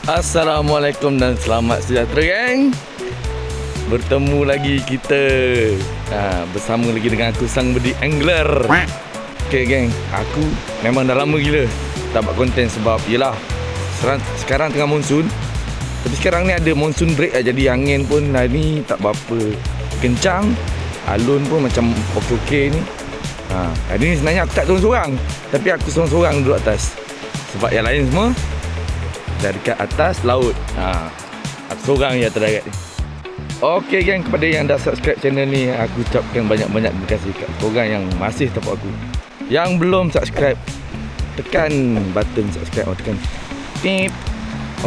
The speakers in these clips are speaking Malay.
Assalamualaikum dan selamat sejahtera, geng. Bertemu lagi kita bersama lagi dengan aku Sang Bedi Angler. Okay, geng, aku memang dah lama gila tak buat konten sebab yelah sekarang tengah monsun. Tapi sekarang ni ada monsun break lah, jadi angin pun hari ni tak berapa kencang. Alun pun macam okey-okey ni. Hari ni sebenarnya aku tak turun seorang, tapi aku seorang-seorang duduk atas. Sebab yang lain semua dari dekat atas laut. Aku seorang je atas darat ni. Okey, geng, kepada yang dah subscribe channel ni, aku ucapkan banyak-banyak terima kasih kat korang yang masih support aku. Yang belum subscribe, tekan button subscribe, tekan pip.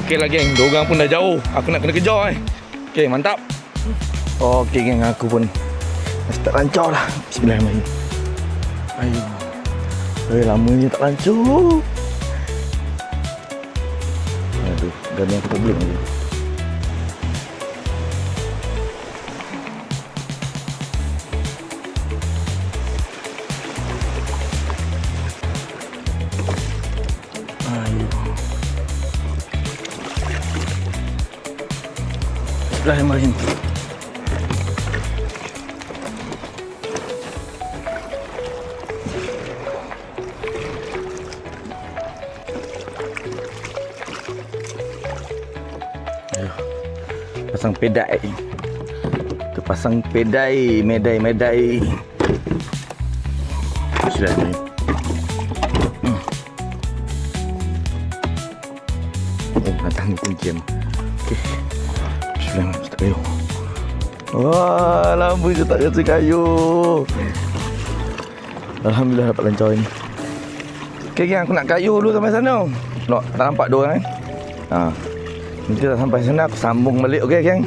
Okey lah, geng, diorang pun dah jauh, aku nak kena kejar. Okey, mantap. Okey, geng, aku pun start lancar lah. Bismillahirrahmanirrahim. Lamanya tak lancar. Aduh, dah ni problem lagi. Bismillahirrahmanirrahim. Pasang pedai. Kita pasang pedai, medai. Bismillahirrahmanirrahim. Datang ni pun jam. Okey. Bismillahirrahmanirrahim. Tak kayu. Wah, lama je tak kasi kayu. Alhamdulillah dapat lancar ni. Okey, geng, aku nak kayu dulu sampai sana. Tak nampak dua kan? Nanti dah sampai sana aku sambung balik. Okey, geng.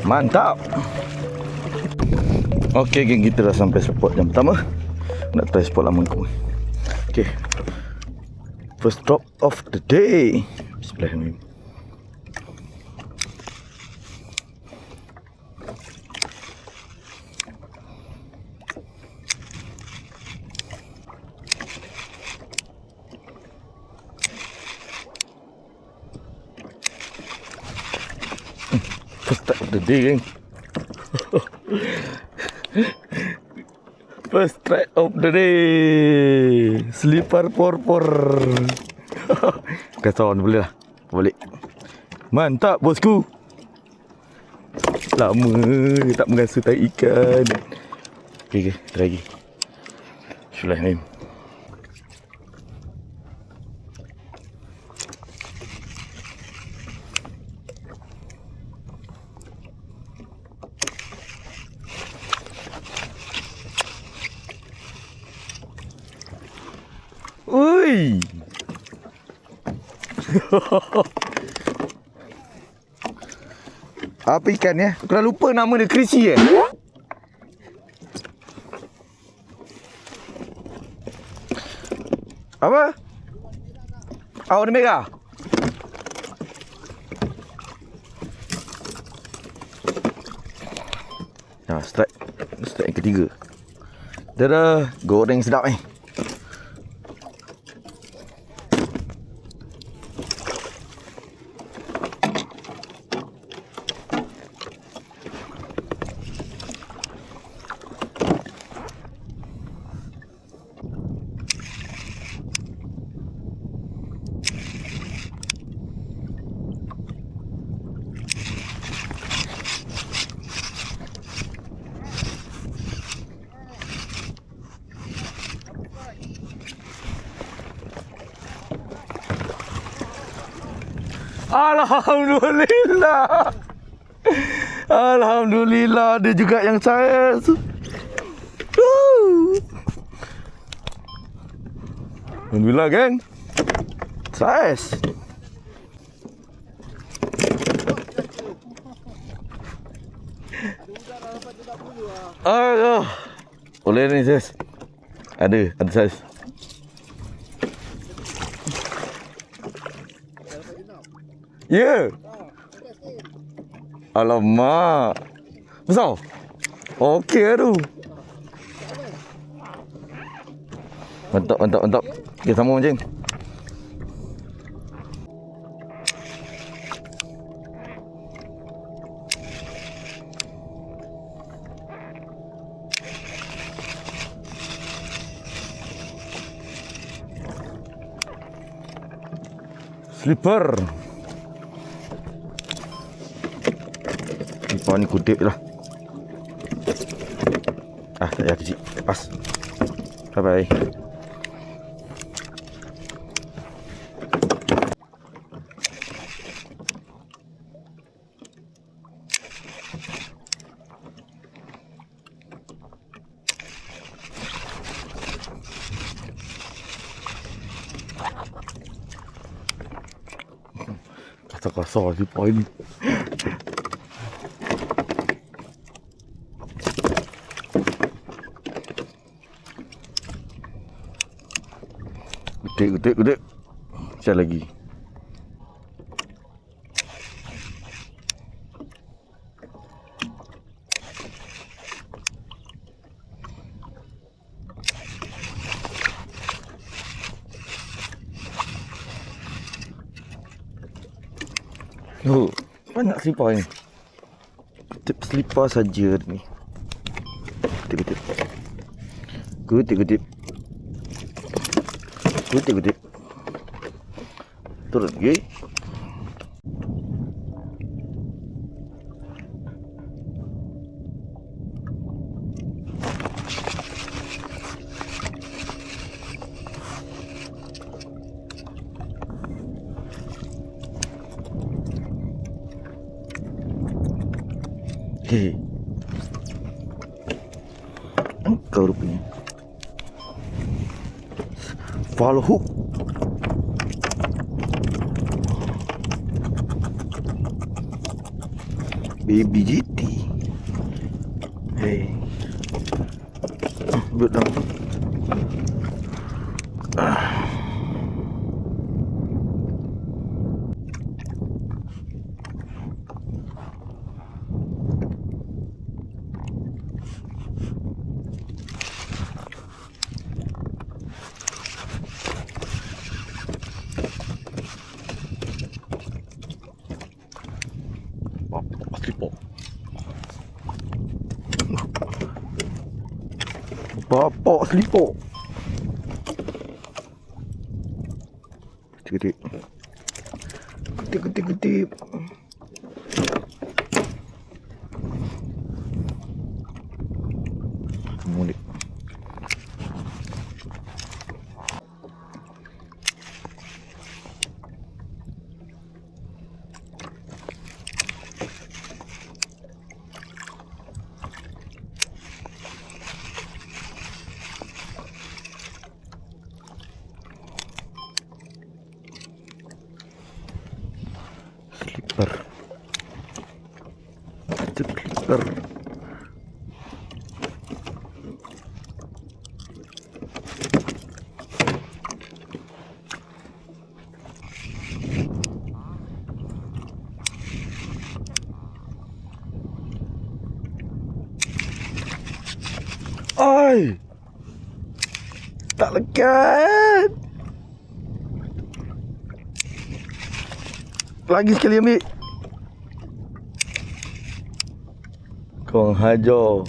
Mantap. Okey, geng, kita dah sampai spot yang pertama. Nak try spot lama aku. Okey. First drop of the day. Bismillahirrahmanirrahim. First strike of the day, geng. First strike of the day. Slipper por. Kasawan boleh lah. Balik. Mantap, bosku. Lama tak merasa tarik ikan. Okey, try lagi. Bismillahirrahmanirrahim. Ui. Apa ikan ya? Aku dah lupa nama dia, Krisi Apa? Warna merah. Strike yang ketiga. Dah goreng sedap . Alhamdulillah. Alhamdulillah, ada juga yang saiz. Alhamdulillah, geng. Saiz. Boleh ni, saiz. Ada saiz. Ya. Alamak. Besar. Okey tu. Mantap. Okey, sambung, Cing. Slipper. Slipper ni kutip je lah. Tak payah kecil. Lepas. Bye-bye. Kasar-kasar slipper ni. Kutip. Sekali lagi. Oh, banyak slipper ni. Tip slipper saja ni. Kutip. Turun lagi. Engkau rupanya. Follow hook. Baby GT. Hey. Duduk dalam. Bapak slipper. Kutip. Mulik. Slipper. Ai. Tak lekat. Lagi sekali ambil. Kau hajar.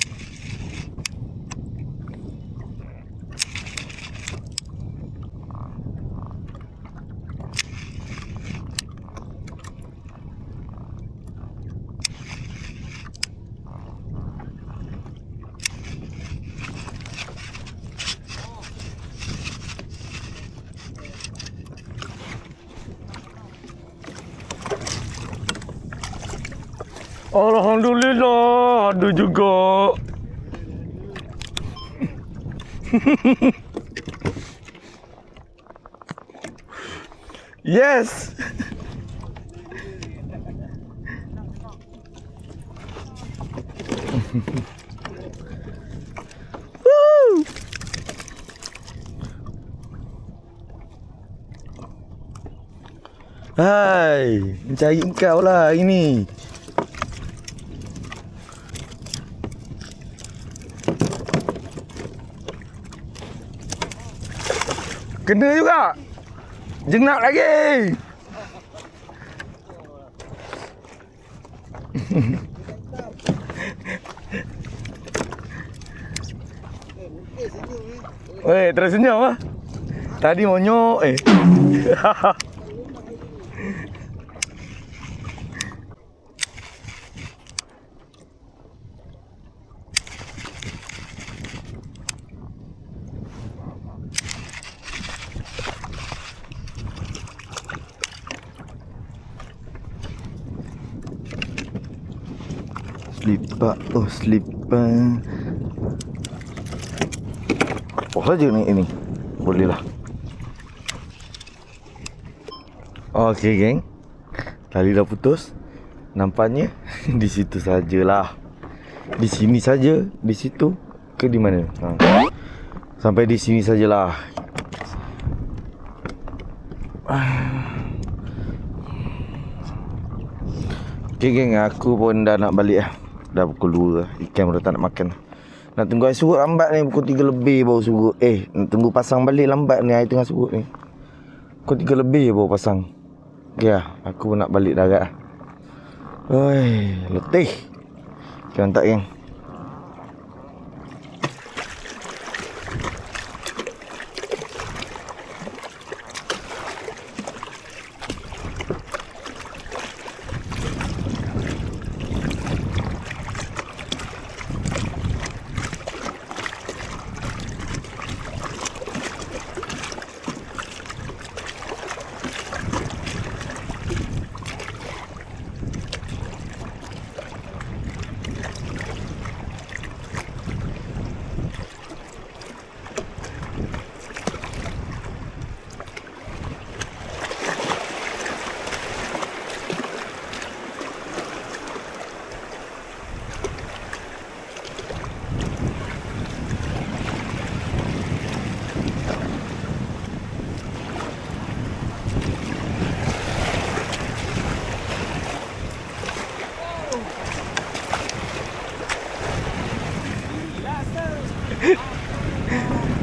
Alhamdulillah, ada juga. Yes. Hai, mencari engkau lah hari ni. Kena juga. Jenap lagi. Weh, terus senyum ah. Tadi monyok Slipper. Oh, slipper. Apa saja ni ini? Boleh lah. Okey, geng. Tali dah putus. Nampaknya di situ sajalah. Di sini saja, di situ ke di mana? Sampai di sini sajalah. Okay, geng, aku pun dah nak balik lah. Dah pukul 2 lah. Ikan pun dah tak nak makan. Nak tunggu air surut lambat ni. Pukul 3 lebih baru surut. Nak tunggu pasang balik lambat ni. Air tengah surut ni. Pukul 3 lebih baru pasang. Okay lah, aku pun nak balik dah agak lah. Oi, letih. Jangan tak, geng.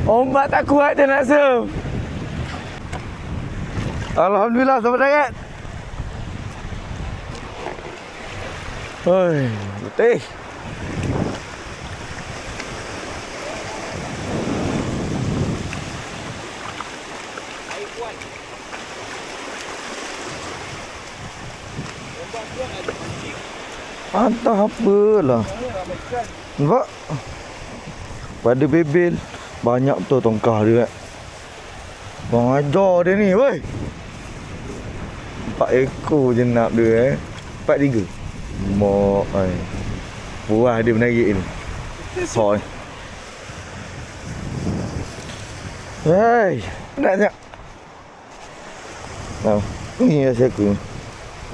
Ombak tak kuat dia nak surf. Alhamdulillah, selamat darat. Oi, letih. Air kuat. Ombak kuat ada pancing. Entah apalah. Nampak? Pada bebel. Banyak tu tongkah dia. Bang ajar dia ni, weh. 4 ekor je nak dia, 4 3. Mak ai. Puas dia menarik ni. Soy. Hei, nak tak? Ni lah aku.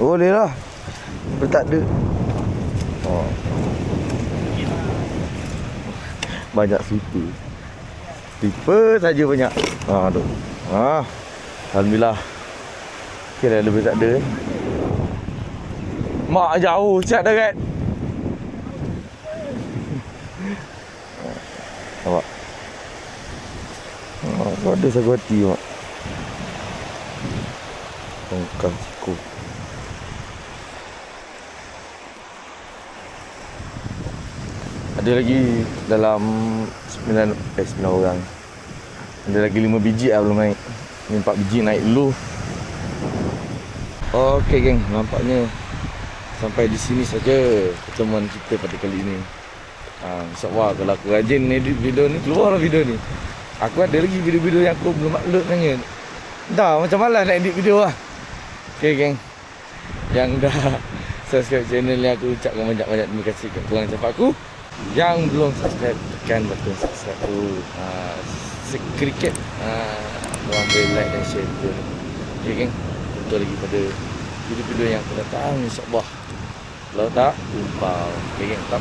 Boleh lah. Tak ada. Oh. Banyak super. Tipe saja banyak. Tu. Alhamdulillah. Kira lebih tak ada. Mak jauh cat darat. Nampak. Kau ada saguati, mak. Tongkang siku. Ada lagi dalam 9 orang. Ada lagi 5 biji lah belum naik. Ni 4 biji naik dulu. Okey, geng, nampaknya sampai di sini saja pertemuan kita pada kali ini. InsyaAllah kalau aku rajin edit video ni, keluarlah video ni. Aku ada lagi video-video yang aku belum upload sebenarnya. Dah macam malas nak edit video lah. Okey, geng, yang dah subscribe channel ni, aku ucapkan banyak-banyak terima kasih kat korang support aku. Yang belum subscribe, tekan button subscribe tu. Sedikit korang boleh like dan share video ni. Okay, geng, jumpa lagi pada video-video yang akan datang, insyaAllah. Kalau tak, jumpa. Okay, geng, tak.